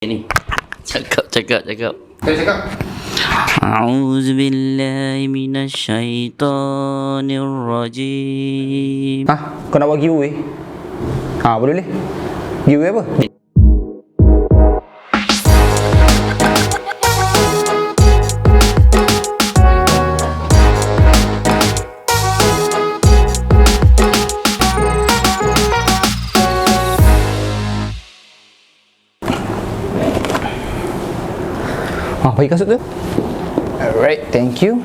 Ini cakap. Saya cakap. A'udzubillahi minasyaitonirrajim. Kau nak buat giveaway? Boleh. Giveaway apa? Bagi kasut tu. Alright, thank you.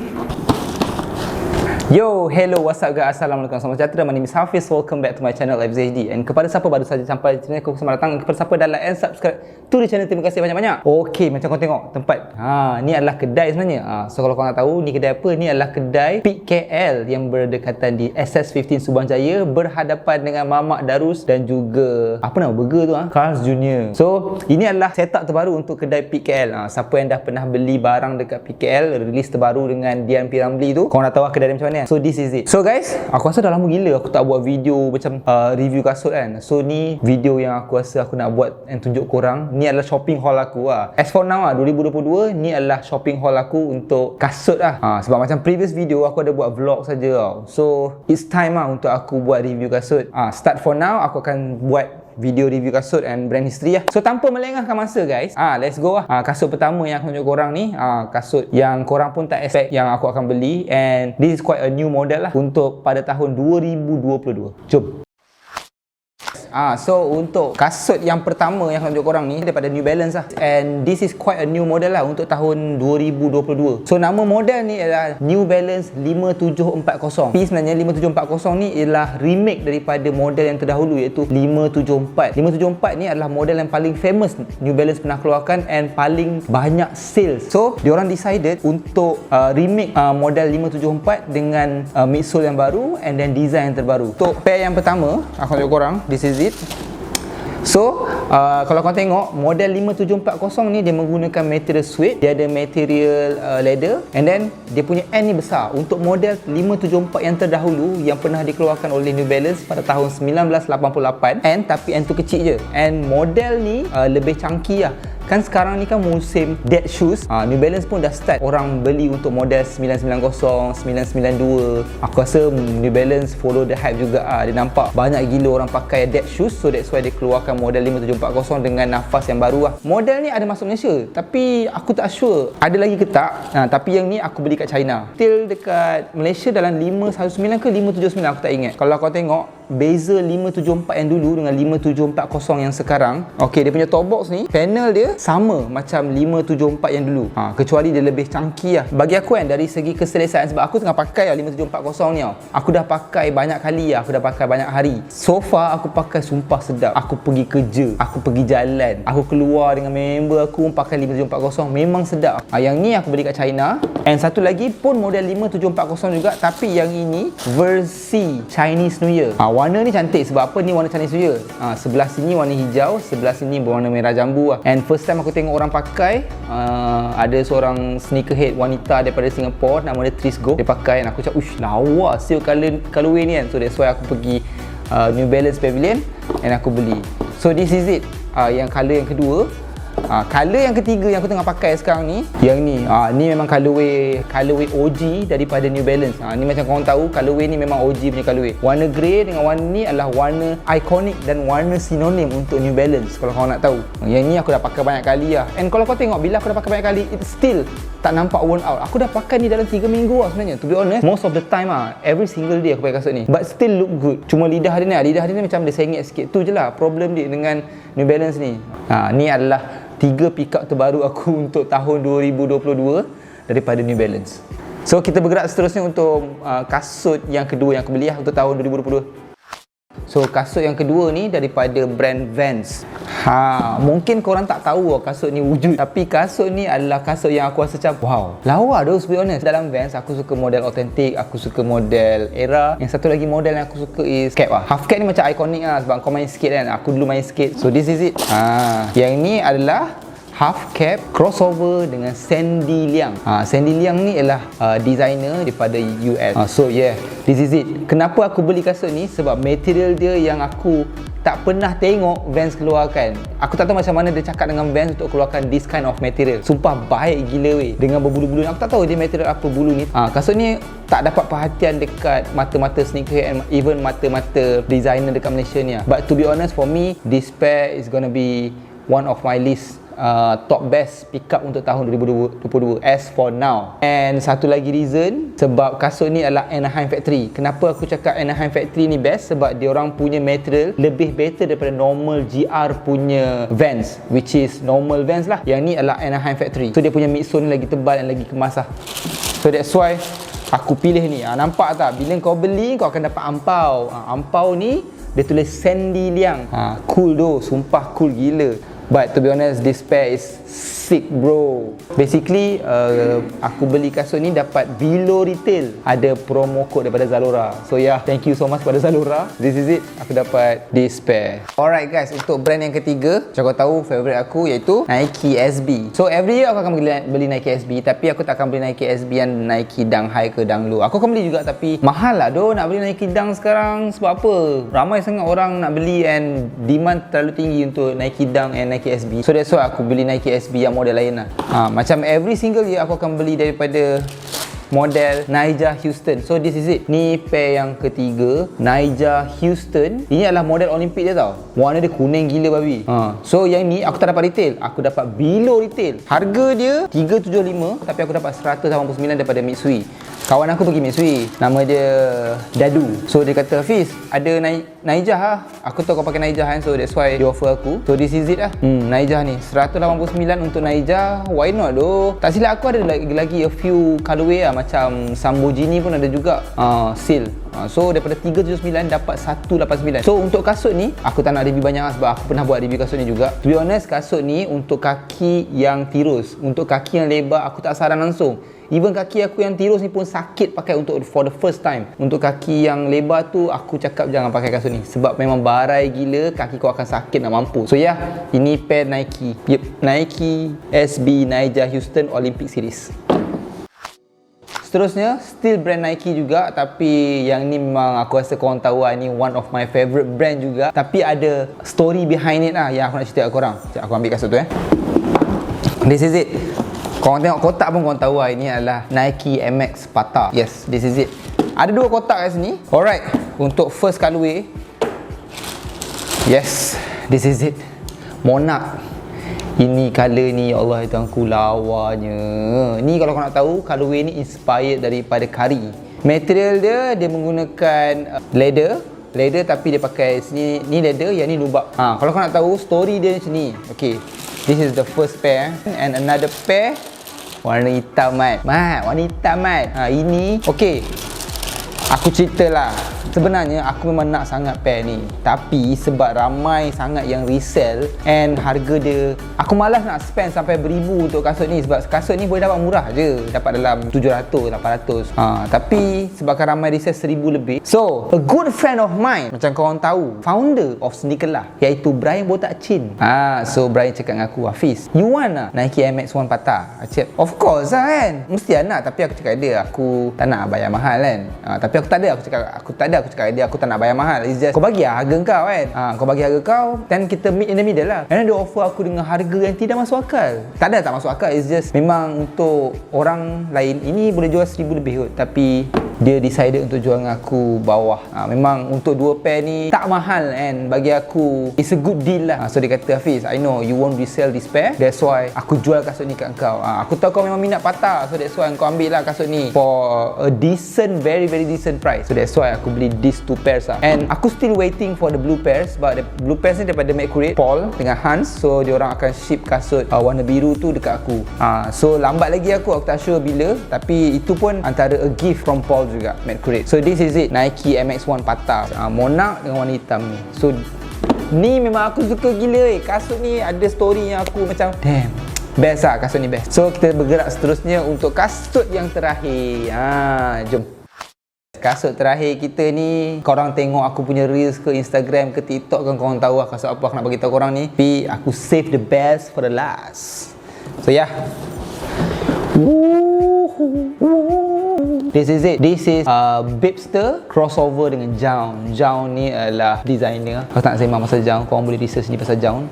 Yo, hello, what's up guys? Assalamualaikum, selamat sejahtera. My name is Hafiz. Welcome back to my channel FZHD. And kepada siapa baru saja sampai di channel aku, selamat datang. Kepada siapa dah like and subscribe to the channel, terima kasih banyak-banyak. Okay, macam kau tengok tempat. Ni adalah kedai sebenarnya. So kalau kau nak tahu ni kedai apa, ni adalah kedai Peak KL yang berdekatan di SS15 Subang Jaya, berhadapan dengan Mamak Darus dan juga apa nama burger tu, Carl's Jr. So ini adalah setup terbaru untuk kedai Peak KL. Siapa yang dah pernah beli barang dekat Peak KL, rilis terbaru dengan Dian P. Ramlee tu, kau nak tahu kedai dia macam mana. So this is it. So guys, aku rasa dah lama gila aku tak buat video macam review kasut kan. So ni video yang aku rasa aku nak buat and tunjuk korang. Ni adalah shopping haul aku As for now 2022, ni adalah shopping haul aku untuk kasut sebab macam previous video aku ada buat vlog saja So it's time untuk aku buat review kasut. Start for now aku akan buat video review kasut and brand history So tanpa melengahkan masa guys, let's go kasut pertama yang aku tunjuk korang ni, kasut yang korang pun tak expect yang aku akan beli, and this is quite a new model untuk pada tahun 2022. Jom. So untuk kasut yang pertama yang aku tunjuk korang ni daripada New Balance and this is quite a new model untuk tahun 2022. So nama model ni adalah New Balance 5740. Tapi sebenarnya 5740 ni ialah remake daripada model yang terdahulu, iaitu 574. 574 ni adalah model yang paling famous New Balance pernah keluarkan and paling banyak sales. So diorang decided untuk remake model 574 dengan midsole yang baru and then design yang terbaru. Untuk pair yang pertama aku tunjuk korang, this is it. So kalau kau tengok model 5740 ni, dia menggunakan material suede, dia ada material leather, and then dia punya end ni besar. Untuk model 574 yang terdahulu yang pernah dikeluarkan oleh New Balance pada tahun 1988, tapi end tu kecil je, and model ni lebih chunky Kan sekarang ni kan musim dead shoes. New Balance pun dah start orang beli untuk model 990, 992. Aku rasa New Balance follow the hype juga. Dia nampak banyak gila orang pakai dead shoes, so that's why dia keluarkan model 5740 dengan nafas yang baru Model ni ada masuk Malaysia, tapi aku tak sure ada lagi ke tak. Tapi yang ni aku beli kat China. Still dekat Malaysia dalam 519 ke 579, aku tak ingat. Kalau kau tengok beza 574 yang dulu dengan 5740 yang sekarang, dia punya top box ni, panel dia sama macam 574 yang dulu, kecuali dia lebih chunky Bagi aku dari segi keselesaan, sebab aku tengah pakai 5740 ni aku dah pakai banyak kali aku dah pakai banyak hari. So far aku pakai sumpah sedap. Aku pergi kerja, aku pergi jalan, aku keluar dengan member aku pakai 5740, memang sedap. Yang ni aku beli kat China. And satu lagi pun model 5740 juga, tapi yang ini versi Chinese New Year. Warna ni cantik. Sebab apa ni warna Chinese New Year? Sebelah sini warna hijau, sebelah sini berwarna merah jambu And first time aku tengok orang pakai, ada seorang sneakerhead wanita daripada Singapore, nama dia Tris Go, dia pakai dan aku cakap, ush, lawa siul colorway ni kan. So that's why aku pergi New Balance Pavilion and aku beli. So this is it, yang color yang kedua. Color yang ketiga yang aku tengah pakai sekarang ni, yang ni ni memang colorway OG daripada New Balance. Ni macam korang tahu, colorway ni memang OG punya colorway. Warna grey dengan warna ni adalah warna ikonik dan warna sinonim untuk New Balance, kalau korang nak tahu. Yang ni aku dah pakai banyak kali And kalau kau tengok, bila aku dah pakai banyak kali, it still tak nampak worn out. Aku dah pakai ni dalam 3 minggu sebenarnya. To be honest, most of the time every single day aku pakai kasut ni, but still look good. Cuma lidah dia ni macam dia sengit sikit. Tu je lah problem dia dengan New Balance ni. Ni adalah 3 pick up terbaru aku untuk tahun 2022 daripada New Balance. So kita bergerak seterusnya untuk kasut yang kedua yang aku beli untuk tahun 2022. So kasut yang kedua ni daripada brand Vans. Mungkin korang tak tahu kasut ni wujud, tapi kasut ni adalah kasut yang aku rasa macam wow, lawa tu, to be honest. Dalam Vans aku suka model authentic, aku suka model era. Yang satu lagi model yang aku suka is cap half cap ni macam ikonik sebab kau main skate kan. Aku dulu main skate. So this is it. Yang ni adalah half cap crossover dengan Sandy Liang. Sandy Liang ni ialah designer daripada US. So yeah, this is it. Kenapa aku beli kasut ni? Sebab material dia yang aku tak pernah tengok Vans keluarkan. Aku tak tahu macam mana dia cakap dengan Vans untuk keluarkan this kind of material. Sumpah baik gila weh, dengan berbulu-bulu. Aku tak tahu dia material apa bulu ni. Kasut ni tak dapat perhatian dekat mata-mata sneaker and even mata-mata designer dekat Malaysia ni. But to be honest, for me, this pair is gonna be one of my list top best pick up untuk tahun 2022 as for now. And satu lagi reason, sebab kasut ni adalah Anaheim Factory. Kenapa aku cakap Anaheim Factory ni best? Sebab dia orang punya material lebih better daripada normal GR punya Vans, which is normal Vans lah. Yang ni adalah Anaheim Factory, so dia punya midsole ni lagi tebal dan lagi kemas lah. So that's why aku pilih ni. Nampak tak? Bila kau beli, kau akan dapat ampau. Ampau ni dia tulis Sandy Liang. Cool doh, sumpah cool gila. But to be honest, this pair is sick bro. Basically, aku beli kasut ni dapat below retail. Ada promo code daripada Zalora. So yeah, thank you so much pada Zalora. This is it, aku dapat this pair. Alright guys, untuk brand yang ketiga, macam kau tahu favourite aku iaitu Nike SB. So every year aku akan beli Nike SB, tapi aku tak akan beli Nike SB yang Nike Dunk High ke Dunk Low. Aku akan beli juga, tapi mahal lah doh nak beli Nike Dunk sekarang. Sebab apa? Ramai sangat orang nak beli and demand terlalu tinggi untuk Nike Dunk and Nike SB. So that's why aku beli Nike SB yang model lain lah. Macam every single year aku akan beli daripada model Nyjah Huston. So this is it. Ni pair yang ketiga, Nyjah Huston. Ini adalah model Olympic dia tau. Warna dia kuning gila babi. So yang ni aku tak dapat retail, aku dapat below retail. Harga dia 375, tapi aku dapat 189 daripada Mitsui. Kawan aku pergi Mitsui, nama dia Dadu. So dia kata, Hafiz, ada Nyjah lah. Aku tahu kau pakai Nyjah kan, so that's why dia offer aku. So this is it lah. Nyjah ni 189 untuk Nyjah. Why not doh? Tak silap aku ada lagi a few colorway lah. Macam Sambojini pun ada juga seal. So daripada 379 dapat 189. So untuk kasut ni aku tak nak review banyak lah, sebab aku pernah buat review kasut ni juga. To be honest, kasut ni untuk kaki yang tirus. Untuk kaki yang lebar aku tak saran langsung. Even kaki aku yang tirus ni pun sakit pakai untuk for the first time. Untuk kaki yang lebar tu aku cakap jangan pakai kasut ni, sebab memang barai gila, kaki kau akan sakit nak mampu. So yeah, ini pair Nike. Nike SB Nyjah Huston Olympic Series. Seterusnya, still brand Nike juga, tapi yang ni memang aku rasa korang tahu lah, ni one of my favourite brand juga. Tapi ada story behind it lah yang aku nak cerita kat korang. Sekejap aku ambil kasut tu This is it. Korang tengok kotak pun korang tahu lah, ini adalah Nike MX Pata. Yes, this is it. Ada dua kotak kat sini. Alright, untuk first colorway, yes, this is it, Monarch. Ini color ni, ya Allah, itu aku lawanya. Ni kalau kau nak tahu, colorway ni inspired daripada Kari. Material dia menggunakan leather tapi dia pakai sini, ni leather, yang ni lubak. Kalau kau nak tahu story dia macam ni. Okay, this is the first pair and another pair warna hitam warna hitam ini. Okay, aku ceritalah. Sebenarnya aku memang nak sangat pair ni, tapi sebab ramai sangat yang resell and harga dia, aku malas nak spend sampai beribu untuk kasut ni. Sebab kasut ni boleh dapat murah je, dapat dalam 700, 800. Tapi sebabkan ramai resell 1000 lebih. So a good friend of mine, macam korang tahu, founder of Sneaker lah, iaitu Brian Botak Chin. So Brian cakap dengan aku, Hafiz, you want lah Nike MX1 Pata? Aku cakap, of course lah kan, mesti nak. Tapi aku cakap dia, aku tak nak bayar mahal kan. Tapi aku tak ada, aku cakap dia, aku tak nak bayar mahal. It's just kau bagi harga kau kan. Kau bagi harga kau, dan kita meet in the middle lah. Dan dia offer aku dengan harga yang tidak masuk akal. Tak masuk akal. It's just memang untuk orang lain ini boleh jual 1000 lebih kot, tapi dia decided untuk jual dengan aku bawah. Memang untuk dua pair ni tak mahal kan. Bagi aku it's a good deal lah. So dia kata, Hafiz, I know you won't resell this pair, that's why aku jual kasut ni kat kau. Aku tahu kau memang minat Pata, so that's why kau ambil lah kasut ni for a decent, very very decent price. So that's why aku beli these two pairs lah. And aku still waiting for the blue pairs, sebab the blue pairs ni daripada McCurate, Paul dengan Hans. So diorang akan ship kasut warna biru tu dekat aku. So lambat lagi aku tak sure bila, tapi itu pun antara a gift from Paul juga, McCurate. So this is it, Nike MX1 Pata, Monarch dengan warna hitam ni. So ni memang aku suka gila. Kasut ni ada story yang aku macam damn, best lah kasut ni, best. So kita bergerak seterusnya untuk kasut yang terakhir. Jom. Kasut terakhir kita ni, korang tengok aku punya reels ke Instagram ke TikTok kan, korang tahu lah kasut apa aku nak bagi tahu korang ni. Tapi aku save the best for the last. So yeah, This is it. This is Bipster crossover dengan Jaun. Jaun ni adalah designer. Kalau tak nak sembang pasal Jaun, korang boleh research ni pasal Jaun.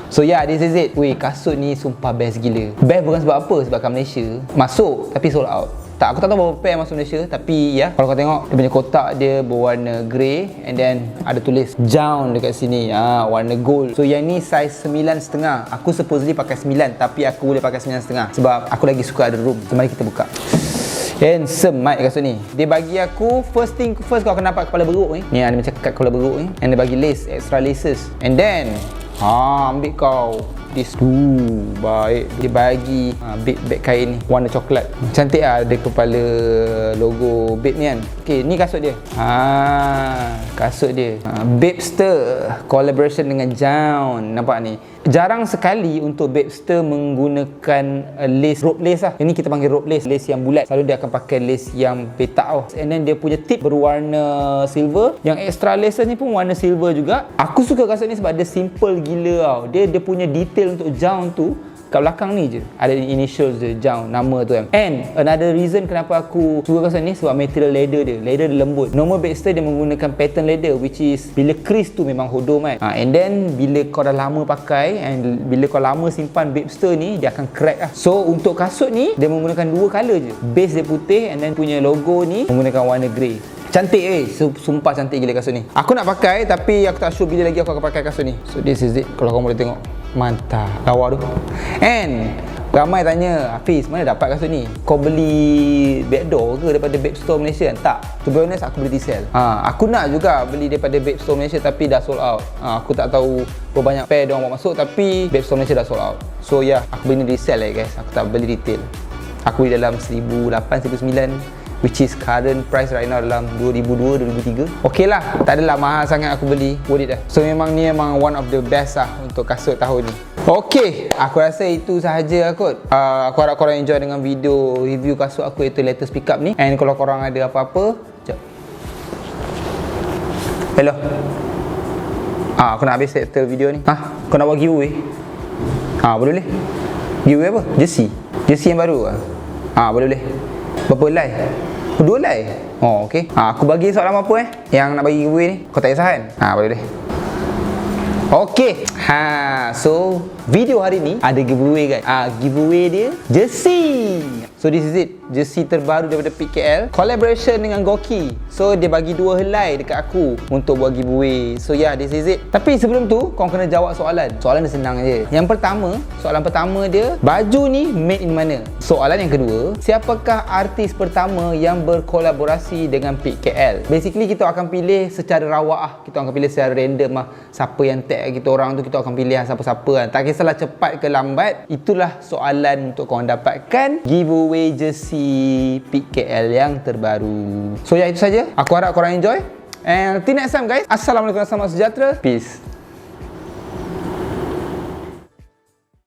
So yeah, this is it. Weh, kasut ni sumpah best gila. Best bukan sebab apa, sebab kat Malaysia masuk tapi sold out. Tak, aku tak tahu berapa pair masuk Malaysia, tapi ya, kalau kau tengok dia punya kotak dia berwarna grey and then ada tulis Jaun dekat sini, warna gold. So yang ni size 9.5. Aku supposedly pakai 9, tapi aku boleh pakai 9.5 sebab aku lagi suka ada room. So mari kita buka. Handsome mic kasut ni. Dia bagi aku first kau akan nampak kepala beruk ni. Ni ada macam kad kepala beruk ni. And dia bagi lace, extra laces. And then ambil kau this baik. Dia bagi bag kain ni warna coklat. Cantik lah, ada kepala logo Bape ni kan. Okay, ni kasut dia. Kasut dia. Bipster collaboration dengan Jaun. Nampak ni. Jarang sekali untuk Bipster menggunakan lace, rope lace lah. Ini kita panggil rope lace, lace yang bulat. Selalu dia akan pakai lace yang petak tau. And then dia punya tip berwarna silver. Yang extra laces ni pun warna silver juga. Aku suka kasut ni sebab dia simple gila tau. Dia punya detail untuk Jaun tu kat belakang ni je ada initials dia, Jaun, nama tu kan. And another reason kenapa aku suka kasut ni sebab material leather dia. Leather dia lembut. Normal Bipster dia menggunakan pattern leather, which is bila crease tu memang hodom kan. And then bila kau dah lama pakai and bila kau lama simpan Bipster ni, dia akan crack lah. So untuk kasut ni dia menggunakan dua colour je. Base dia putih and then punya logo ni menggunakan warna grey. Cantik sumpah cantik gila kasut ni. Aku nak pakai tapi aku tak sure bila lagi aku akan pakai kasut ni. So this is it. Kalau korang boleh tengok, mantap lawa tu. And ramai tanya, Hafiz, mana dapat kasut ni? Kau beli backdoor ke daripada Bape Store Malaysia? Tak, to be honest aku beli resell. Aku nak juga beli daripada Bape Store Malaysia tapi dah sold out. Aku tak tahu berapa banyak pair diorang buat masuk, tapi Bape Store Malaysia dah sold out. So yeah, aku beli resell guys. Aku tak beli retail. Aku beli dalam 1,800, 1,900, which is current price right now dalam 2002, 2003. Okay lah, tak adalah mahal sangat aku beli. Worth it dah. So memang ni memang one of the best lah untuk kasut tahun ni. Okay, aku rasa itu sahaja kot. Aku harap korang enjoy dengan video review kasut aku iaitu latest pickup ni. And kalau korang ada apa-apa, sekejap. Hello. Aku nak habis settle video ni. Kau nak buat giveaway? Boleh. Giveaway apa? Jersey yang baru boleh. Berapa helai? 2 helai? Oh, okey. Aku bagi soalan apa yang nak bagi giveaway ni? Kau tak kisah kan? Boleh. Okey. So video hari ni ada giveaway guys. Giveaway dia jersey. So this is it. Jersey terbaru daripada PKL, collaboration dengan Goki. So dia bagi 2 helai dekat aku untuk buat giveaway. So yeah, this is it. Tapi sebelum tu kau kena jawab soalan. Soalan dia senang je. Yang pertama, soalan pertama dia, baju ni made in mana? Soalan yang kedua, siapakah artis pertama yang berkolaborasi dengan PKL? Basically kita akan pilih secara rawak Kita akan pilih secara random siapa yang tag kita orang tu, kita akan pilih siapa-siapa kan. Tak kisahlah cepat ke lambat. Itulah soalan untuk korang dapatkan giveaway jersey PKL yang terbaru. So ya, itu saja. Aku harap korang enjoy. And till next time guys. Assalamualaikum warahmatullahi wabarakatuh. Peace.